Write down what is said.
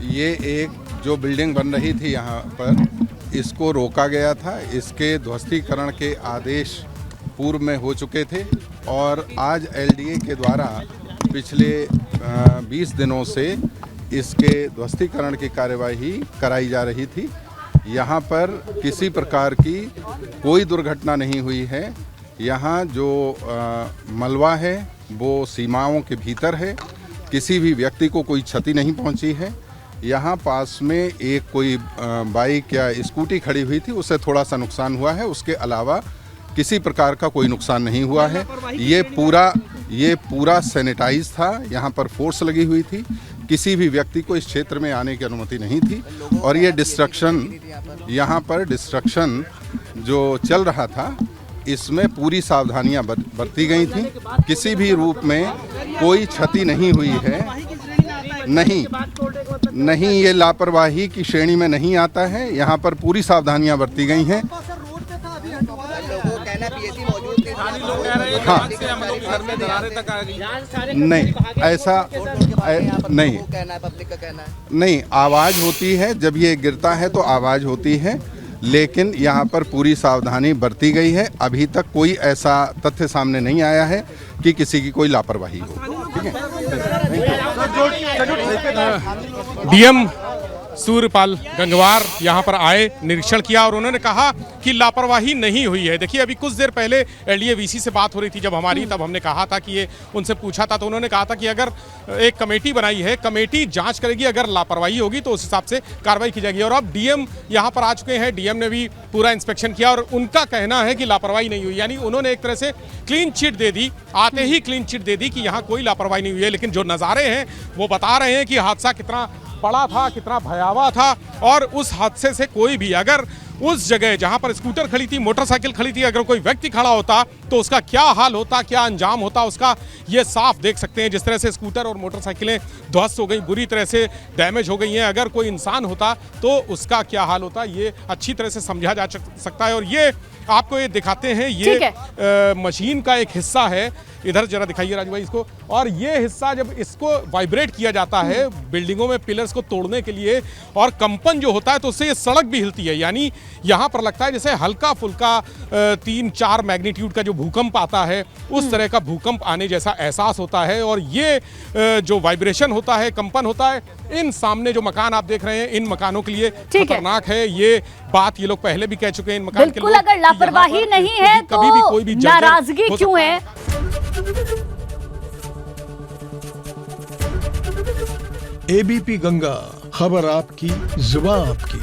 ये एक जो बिल्डिंग बन रही थी यहाँ पर, इसको रोका गया था। इसके ध्वस्तीकरण के आदेश पूर्व में हो चुके थे और आज एलडीए के द्वारा पिछले 20 दिनों से इसके ध्वस्तीकरण की कार्यवाही कराई जा रही थी। यहाँ पर किसी प्रकार की कोई दुर्घटना नहीं हुई है। यहाँ जो मलबा है वो सीमाओं के भीतर है, किसी भी व्यक्ति को कोई क्षति नहीं पहुँची है। यहाँ पास में एक कोई बाइक या स्कूटी खड़ी हुई थी, उससे थोड़ा सा नुकसान हुआ है, उसके अलावा किसी प्रकार का कोई नुकसान नहीं हुआ है। ये पूरा सैनिटाइज था, यहाँ पर फोर्स लगी हुई थी, किसी भी व्यक्ति को इस क्षेत्र में आने की अनुमति नहीं थी। और ये डिस्ट्रक्शन, यहाँ पर डिस्ट्रक्शन जो चल रहा था, इसमें पूरी सावधानियां बरती गई थी। किसी भी रूप में कोई क्षति नहीं हुई है। नहीं, ये लापरवाही की श्रेणी में नहीं आता है। यहाँ पर पूरी सावधानियां बरती गई हैं। हाँ, नहीं, ऐसा नहीं, नहीं, आवाज़ होती है जब ये गिरता है तो आवाज़ होती है, लेकिन यहाँ पर पूरी सावधानी बरती गई है। अभी तक कोई ऐसा तथ्य सामने नहीं आया है कि किसी की कोई लापरवाही हो। ठीक है। डीएम सूर्यपाल गंगवार यहाँ पर आए, निरीक्षण किया और उन्होंने कहा कि लापरवाही नहीं हुई है। देखिए, अभी कुछ देर पहले एलडीए वीसी से बात हो रही थी जब हमारी, तब हमने कहा था कि ये उनसे पूछा था तो उन्होंने कहा था कि अगर एक कमेटी बनाई है, कमेटी जांच करेगी, अगर लापरवाही होगी तो उस हिसाब से कार्रवाई की जाएगी। और अब डीएम यहाँ पर आ चुके हैं, डीएम ने भी पूरा इंस्पेक्शन किया और उनका कहना है कि लापरवाही नहीं हुई। यानी उन्होंने एक तरह से क्लीन चिट दे दी, आते ही क्लीन चिट दे दी कि यहाँ कोई लापरवाही नहीं हुई है। लेकिन जो नज़ारे हैं वो बता रहे हैं कि हादसा कितना बड़ा था, कितना भयावह था। और उस हादसे से कोई भी अगर उस जगह जहां पर स्कूटर खड़ी थी, मोटरसाइकिल खड़ी थी, अगर कोई व्यक्ति खड़ा होता तो उसका क्या हाल होता, क्या अंजाम होता उसका, ये साफ देख सकते हैं। जिस तरह से स्कूटर और मोटरसाइकिलें ध्वस्त हो गई, बुरी तरह से डैमेज हो गई हैं, अगर कोई इंसान होता तो उसका क्या हाल होता, ये अच्छी तरह से समझा जा सकता है। और ये आपको ये दिखाते हैं, ये मशीन का एक हिस्सा है। इधर जरा दिखाइए राजू भाई इसको। और ये हिस्सा जब इसको वाइब्रेट किया जाता है बिल्डिंगों में पिलर्स को तोड़ने के लिए, और कंपन जो होता है तो उससे ये सड़क भी हिलती है। यानी यहाँ पर लगता है जैसे हल्का फुल्का 3-4 मैग्नीट्यूड का जो भूकंप आता है, उस तरह का भूकंप आने जैसा एहसास होता है। और ये जो वाइब्रेशन होता है, कंपन होता है, इन सामने जो मकान आप देख रहे हैं, इन मकानों के लिए खतरनाक है। ये बात ये लोग पहले भी कह चुके हैं इन मकान के लोग। अगर लापरवाही नहीं है तो कभी भी कोई भी नाराजगी क्यों है? एबीपी गंगा, खबर आपकी, जुबान आपकी।